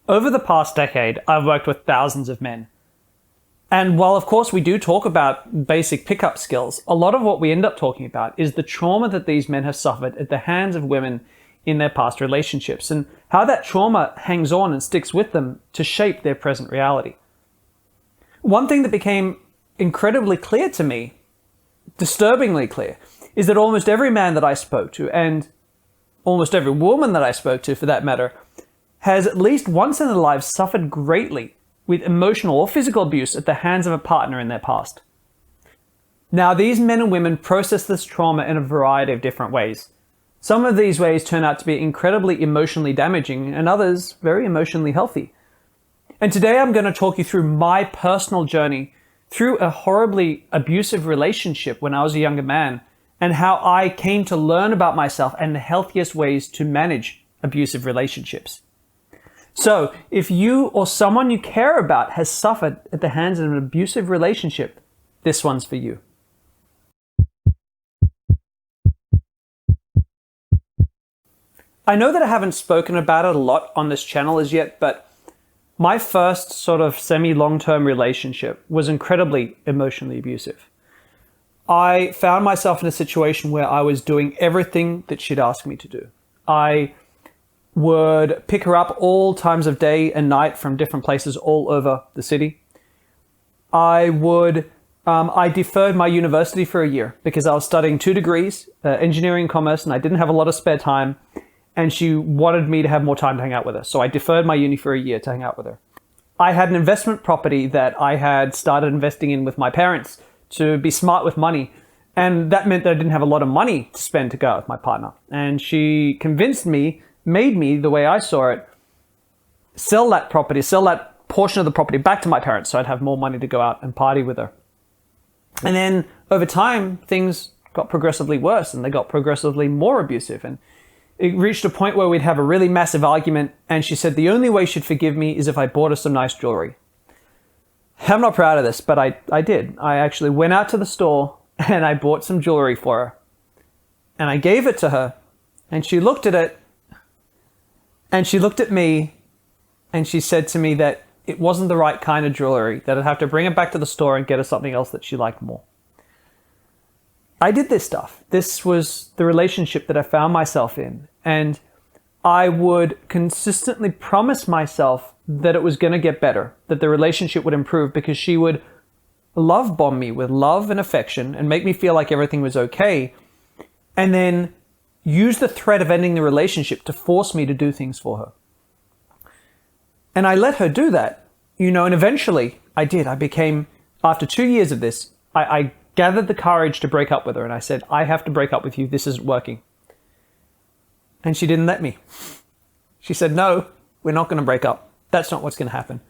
Over the past decade, I've worked with thousands of men. And while, of course, we do talk about basic pickup skills, a lot of what we end up talking about is the trauma that these men have suffered at the hands of women in their past relationships, and how that trauma hangs on and sticks with them to shape their present reality. One thing that became incredibly clear to me, disturbingly clear, is that almost every man that I spoke to, and almost every woman that I spoke to for that matter, has at least once in their lives suffered greatly with emotional or physical abuse at the hands of a partner in their past. Now, these men and women process this trauma in a variety of different ways. Some of these ways turn out to be incredibly emotionally damaging, and others very emotionally healthy. And today I'm going to talk you through my personal journey through a horribly abusive relationship when I was a younger man, and how I came to learn about myself and the healthiest ways to manage abusive relationships. So, if you or someone you care about has suffered at the hands of an abusive relationship, this one's for you. I know that I haven't spoken about it a lot on this channel as yet, but my first sort of semi-long-term relationship was incredibly emotionally abusive. I found myself in a situation where I was doing everything that she'd asked me to do. I would pick her up all times of day and night from different places all over the city. I deferred my university for a year because I was studying 2 degrees, engineering and commerce, and I didn't have a lot of spare time. And she wanted me to have more time to hang out with her. So I deferred my uni for a year to hang out with her. I had an investment property that I had started investing in with my parents to be smart with money. And that meant that I didn't have a lot of money to spend to go out with my partner. And she convinced me, made me, the way I saw it, sell that property, sell that portion of the property back to my parents so I'd have more money to go out and party with her. And then over time, things got progressively worse and they got progressively more abusive. And it reached a point where we'd have a really massive argument, and she said the only way she'd forgive me is if I bought her some nice jewelry. I'm not proud of this, but I did. I actually went out to the store and I bought some jewelry for her. And I gave it to her, and she looked at it, and she looked at me, and she said to me that it wasn't the right kind of jewelry, that I'd have to bring it back to the store and get her something else that she liked more. I did this stuff. This was the relationship that I found myself in. And I would consistently promise myself that it was going to get better, that the relationship would improve, because she would love bomb me with love and affection and make me feel like everything was okay. And then use the threat of ending the relationship to force me to do things for her. And I let her do that, and eventually I did. I became, after 2 years of this, I gathered the courage to break up with her, and I said, I have to break up with you. This isn't working. And she didn't let me. She said, no, we're not going to break up. That's not what's going to happen.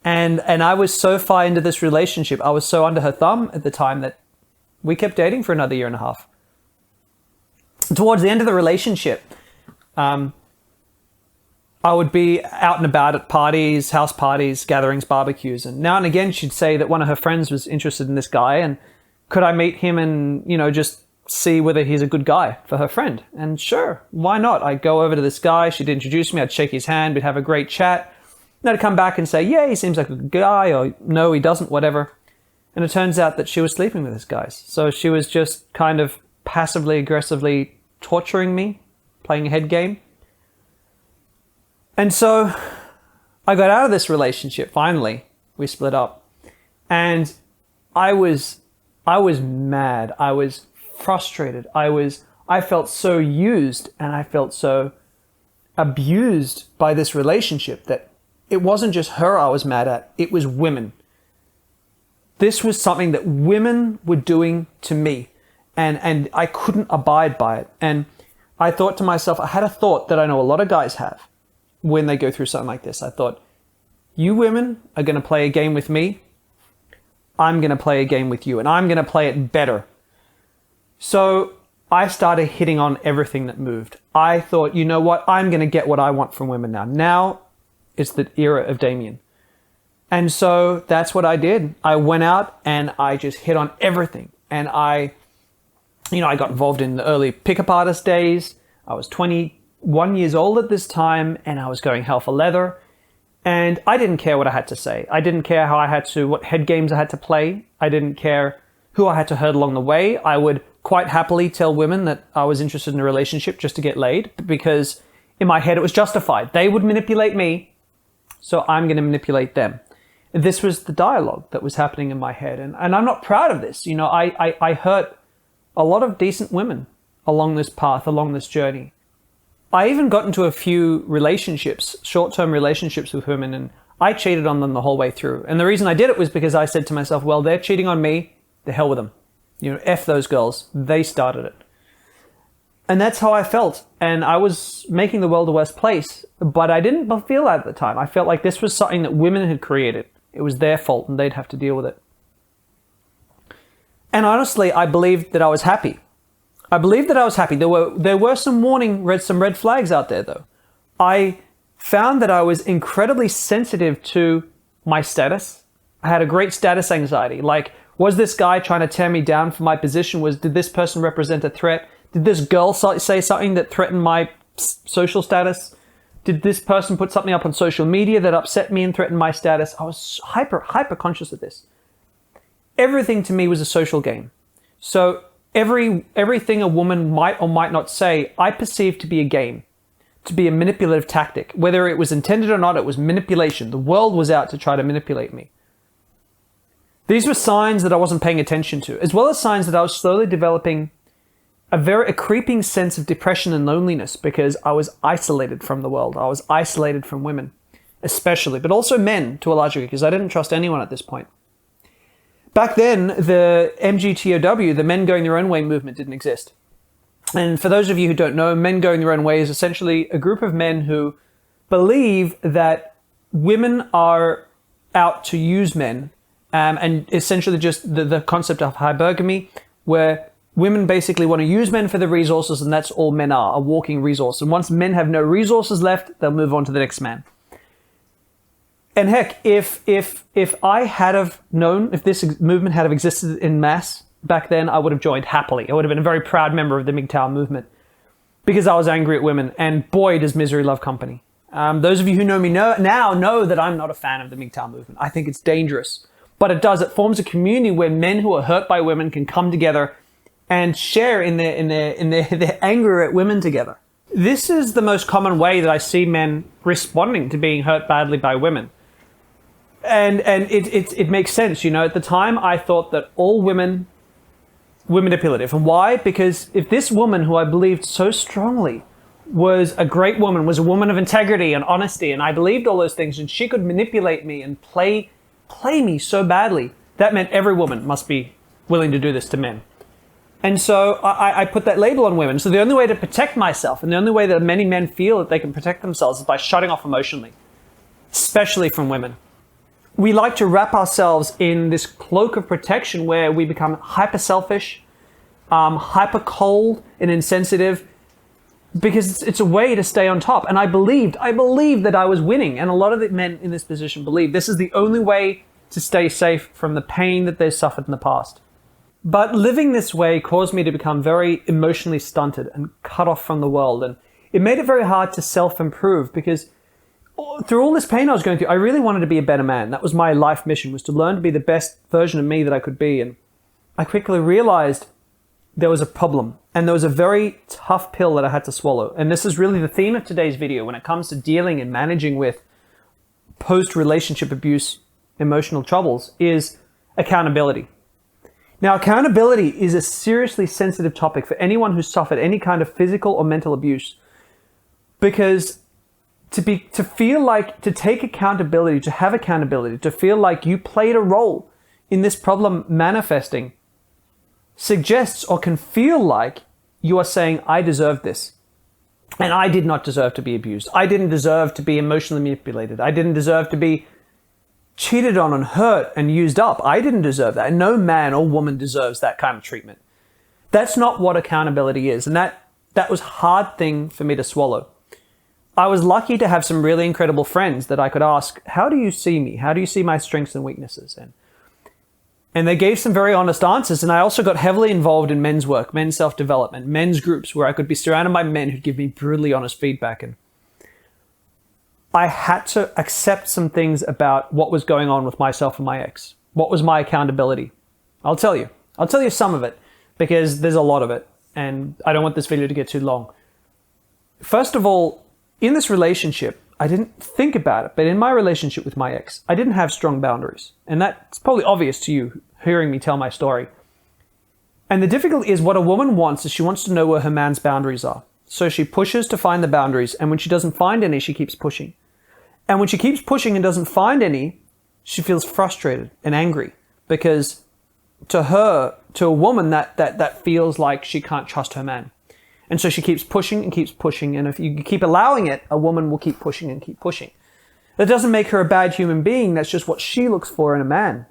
And I was so far into this relationship, I was so under her thumb at the time, that we kept dating for another 1.5 years. Towards the end of the relationship, I would be out and about at parties, house parties, gatherings, barbecues. And now and again, she'd say that one of her friends was interested in this guy, and could I meet him and, just see whether he's a good guy for her friend. And sure, why not? I'd go over to this guy, she'd introduce me, I'd shake his hand, we'd have a great chat. And I'd come back and say, yeah, he seems like a good guy, or no, he doesn't, whatever. And it turns out that she was sleeping with this guy. So she was just kind of passively, aggressively torturing me, playing a head game. And so I got out of this relationship, finally. We split up. And I was mad. I was frustrated. I felt so used, and I felt so abused by this relationship that it wasn't just her I was mad at, it was women. This was something that women were doing to me, and I couldn't abide by it. And I thought to myself, I had a thought that I know a lot of guys have when they go through something like this. I thought, you women are going to play a game with me, I'm going to play a game with you, and I'm going to play it better. So I started hitting on everything that moved. I thought, you know what? I'm going to get what I want from women now. Now it's the era of Damien. And so that's what I did. I went out and I just hit on everything. And I got involved in the early pickup artist days. I was 20, 1 year old at this time, and I was going hell for leather. And I didn't care what I had to say. I didn't care what head games I had to play. I didn't care who I had to hurt along the way. I would quite happily tell women that I was interested in a relationship just to get laid, because in my head it was justified. They would manipulate me, so I'm going to manipulate them. This was the dialogue that was happening in my head. And I'm not proud of this. I hurt a lot of decent women along this path, along this journey. I even got into a few relationships, short-term relationships with women, and I cheated on them the whole way through. And the reason I did it was because I said to myself, well, they're cheating on me, the hell with them. F those girls. They started it. And that's how I felt. And I was making the world a worse place, but I didn't feel that at the time. I felt like this was something that women had created. It was their fault and they'd have to deal with it. And honestly, I believed that I was happy. There were some red flags out there though. I found that I was incredibly sensitive to my status. I had a great status anxiety. Like, was this guy trying to tear me down for my position? Did this person represent a threat? Did this girl say something that threatened my social status? Did this person put something up on social media that upset me and threatened my status? I was hyper conscious of this. Everything to me was a social game. So everything a woman might or might not say, I perceived to be a game, to be a manipulative tactic. Whether it was intended or not, it was manipulation. The world was out to try to manipulate me. These were signs that I wasn't paying attention to, as well as signs that I was slowly developing a creeping sense of depression and loneliness, because I was isolated from the world. I was isolated from women, especially, but also men to a large degree, because I didn't trust anyone at this point. Back then, the MGTOW, the Men Going Their Own Way movement, didn't exist. And for those of you who don't know, Men Going Their Own Way is essentially a group of men who believe that women are out to use men, and essentially just the concept of hypergamy, where women basically want to use men for the resources, and that's all men are, a walking resource. And once men have no resources left, they'll move on to the next man. And heck, if I had have known, if this movement had have existed in mass back then, I would have joined happily. I would have been a very proud member of the MGTOW movement, because I was angry at women, and boy, does misery love company. Those of you who know me now know that I'm not a fan of the MGTOW movement. I think it's dangerous, but it forms a community where men who are hurt by women can come together and share in their anger at women together. This is the most common way that I see men responding to being hurt badly by women. And it makes sense. At the time I thought that all women were manipulative. And why? Because if this woman, who I believed so strongly was a great woman, was a woman of integrity and honesty, and I believed all those things, and she could manipulate me and play me so badly, that meant every woman must be willing to do this to men. And so I put that label on women. So the only way to protect myself, and the only way that many men feel that they can protect themselves, is by shutting off emotionally, especially from women. We like to wrap ourselves in this cloak of protection where we become hyper selfish, hyper cold and insensitive, because it's a way to stay on top. And I believed that I was winning. And a lot of the men in this position believe this is the only way to stay safe from the pain that they've suffered in the past. But living this way caused me to become very emotionally stunted and cut off from the world. And it made it very hard to self-improve, because through all this pain I was going through, I really wanted to be a better man. That was my life mission, was to learn to be the best version of me that I could be. And I quickly realized there was a problem, and there was a very tough pill that I had to swallow. And this is really the theme of today's video when it comes to dealing and managing with post-relationship abuse emotional troubles, is accountability. Now, accountability is a seriously sensitive topic for anyone who's suffered any kind of physical or mental abuse, because to take accountability, to have accountability, to feel like you played a role in this problem manifesting, suggests or can feel like you are saying, I deserve this. And I did not deserve to be abused. I didn't deserve to be emotionally manipulated. I didn't deserve to be cheated on and hurt and used up. I didn't deserve that. And no man or woman deserves that kind of treatment. That's not what accountability is. And that was a hard thing for me to swallow. I was lucky to have some really incredible friends that I could ask, how do you see me? How do you see my strengths and weaknesses? And And they gave some very honest answers. And I also got heavily involved in men's work, men's self-development, men's groups where I could be surrounded by men who'd give me brutally honest feedback. And I had to accept some things about what was going on with myself and my ex. What was my accountability? I'll tell you some of it because there's a lot of it. And I don't want this video to get too long. First of all, in this relationship, I didn't think about it, but in my relationship with my ex, I didn't have strong boundaries. And that's probably obvious to you hearing me tell my story. And the difficulty is what a woman wants is she wants to know where her man's boundaries are. So she pushes to find the boundaries. And when she doesn't find any, she keeps pushing. And when she keeps pushing and doesn't find any, she feels frustrated and angry because to her, to a woman, that feels like she can't trust her man. And so she keeps pushing and keeps pushing. And if you keep allowing it, a woman will keep pushing and keep pushing. That doesn't make her a bad human being. That's just what she looks for in a man.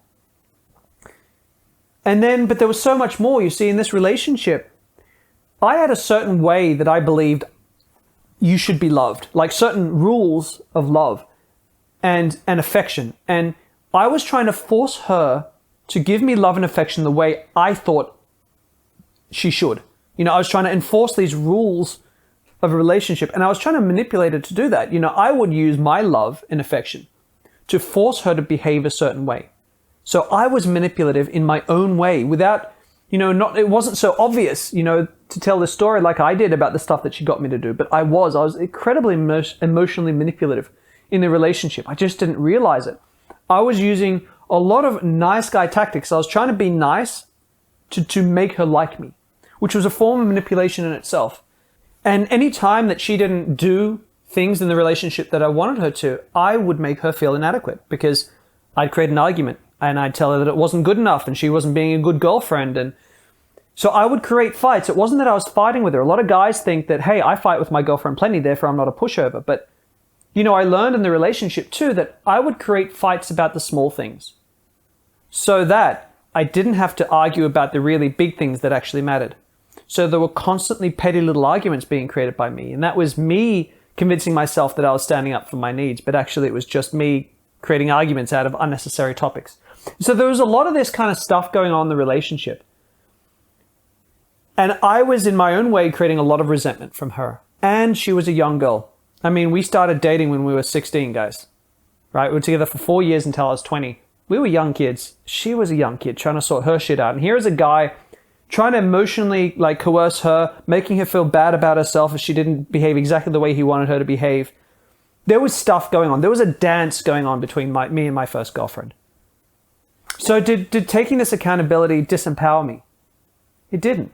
And then, but there was so much more. You see, in this relationship, I had a certain way that I believed you should be loved, like certain rules of love and affection. And I was trying to force her to give me love and affection the way I thought she should. You know, I was trying to enforce these rules of a relationship and I was trying to manipulate her to do that. You know, I would use my love and affection to force her to behave a certain way. So I was manipulative in my own way without, you know, it wasn't so obvious, you know, to tell the story like I did about the stuff that she got me to do. But I was incredibly emotionally manipulative in the relationship. I just didn't realize it. I was using a lot of nice guy tactics. I was trying to be nice to make her like me, which was a form of manipulation in itself. And any time that she didn't do things in the relationship that I wanted her to, I would make her feel inadequate because I'd create an argument and I'd tell her that it wasn't good enough and she wasn't being a good girlfriend. And so I would create fights. It wasn't that I was fighting with her. A lot of guys think that, hey, I fight with my girlfriend plenty, therefore I'm not a pushover. But, you know, I learned in the relationship too that I would create fights about the small things so that I didn't have to argue about the really big things that actually mattered. So there were constantly petty little arguments being created by me. And that was me convincing myself that I was standing up for my needs. But actually it was just me creating arguments out of unnecessary topics. So there was a lot of this kind of stuff going on in the relationship. And I was in my own way creating a lot of resentment from her. And she was a young girl. I mean, we started dating when we were 16, guys. Right? We were together for 4 years until I was 20. We were young kids. She was a young kid trying to sort her shit out. And here's a guy trying to emotionally like coerce her, making her feel bad about herself if she didn't behave exactly the way he wanted her to behave. There was stuff going on. There was a dance going on between me and my first girlfriend. So did taking this accountability disempower me? It didn't.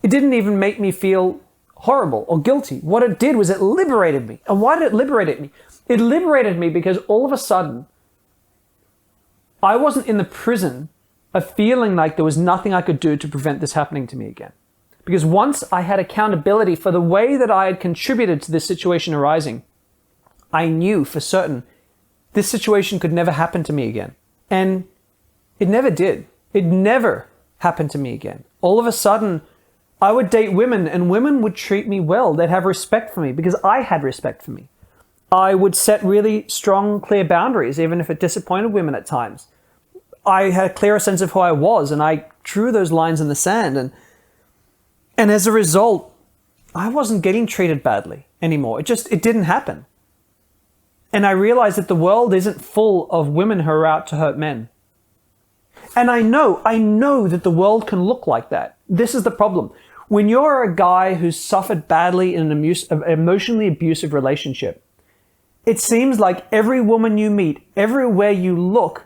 It didn't even make me feel horrible or guilty. What it did was it liberated me. And why did it liberate me? It liberated me because all of a sudden, I wasn't in the prison of feeling like there was nothing I could do to prevent this happening to me again. Because once I had accountability for the way that I had contributed to this situation arising, I knew for certain this situation could never happen to me again. And it never did. It never happened to me again. All of a sudden, I would date women and women would treat me well. They'd have respect for me because I had respect for me. I would set really strong, clear boundaries, even if it disappointed women at times. I had a clearer sense of who I was and I drew those lines in the sand. And as a result, I wasn't getting treated badly anymore. It didn't happen. And I realized that the world isn't full of women who are out to hurt men. And I know that the world can look like that. This is the problem. When you're a guy who's suffered badly in an emotionally abusive relationship, it seems like every woman you meet, everywhere you look,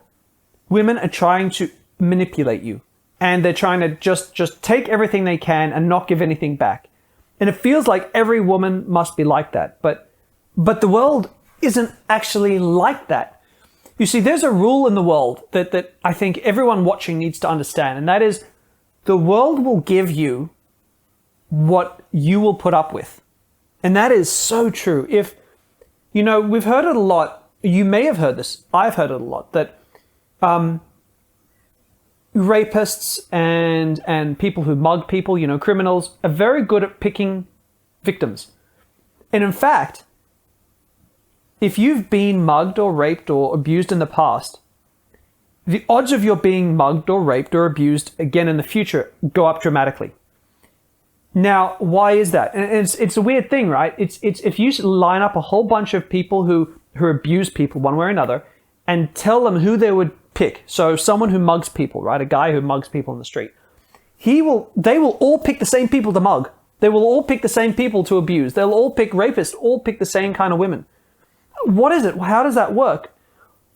women are trying to manipulate you. And they're trying to just take everything they can and not give anything back. And it feels like every woman must be like that. But the world isn't actually like that. You see, there's a rule in the world that I think everyone watching needs to understand. And that is the world will give you what you will put up with. And that is so true. If, you know, we've heard it a lot. You may have heard this. I've heard it a lot. That rapists and people who mug people, you know, criminals, are very good at picking victims. And in fact, if you've been mugged or raped or abused in the past, the odds of your being mugged or raped or abused again in the future go up dramatically. Now, why is that? And it's a weird thing, right? It's if you line up a whole bunch of people who abuse people one way or another and tell them who they would pick. So someone who mugs people, right? A guy who mugs people in the street. They will all pick the same people to mug. They will all pick the same people to abuse. They'll all pick rapists, all pick the same kind of women. What is it? How does that work?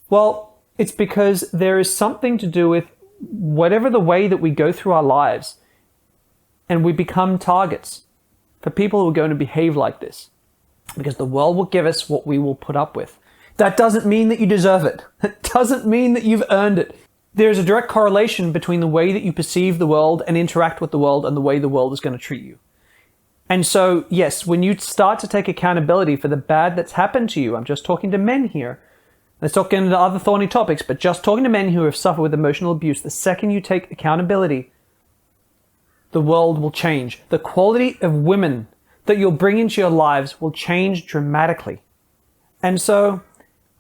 Well, it's because there is something to do with whatever the way that we go through our lives, and we become targets for people who are going to behave like this, because the world will give us what we will put up with. That doesn't mean that you deserve it. It doesn't mean that you've earned it. There's a direct correlation between the way that you perceive the world and interact with the world and the way the world is going to treat you. And so, yes, when you start to take accountability for the bad that's happened to you, I'm just talking to men here. Let's talk into other thorny topics, but just talking to men who have suffered with emotional abuse, the second you take accountability, the world will change. The quality of women that you'll bring into your lives will change dramatically. And so,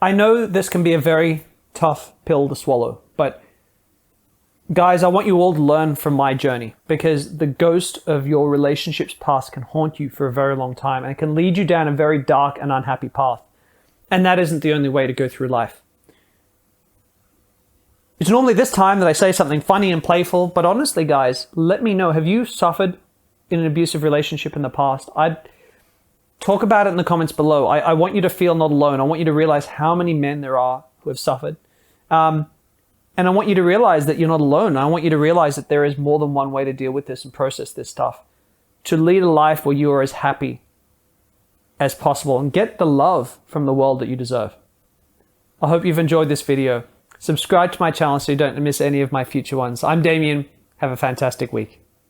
I know this can be a very tough pill to swallow, but guys, I want you all to learn from my journey, because the ghost of your relationships past can haunt you for a very long time, and it can lead you down a very dark and unhappy path. And that isn't the only way to go through life. It's normally this time that I say something funny and playful, but honestly, guys, let me know, have you suffered in an abusive relationship in the past? I'd talk about it in the comments below. I want you to feel not alone. I want you to realize how many men there are who have suffered. And I want you to realize that you're not alone. I want you to realize that there is more than one way to deal with this and process this stuff. To lead a life where you are as happy as possible and get the love from the world that you deserve. I hope you've enjoyed this video. Subscribe to my channel so you don't miss any of my future ones. I'm Damien. Have a fantastic week.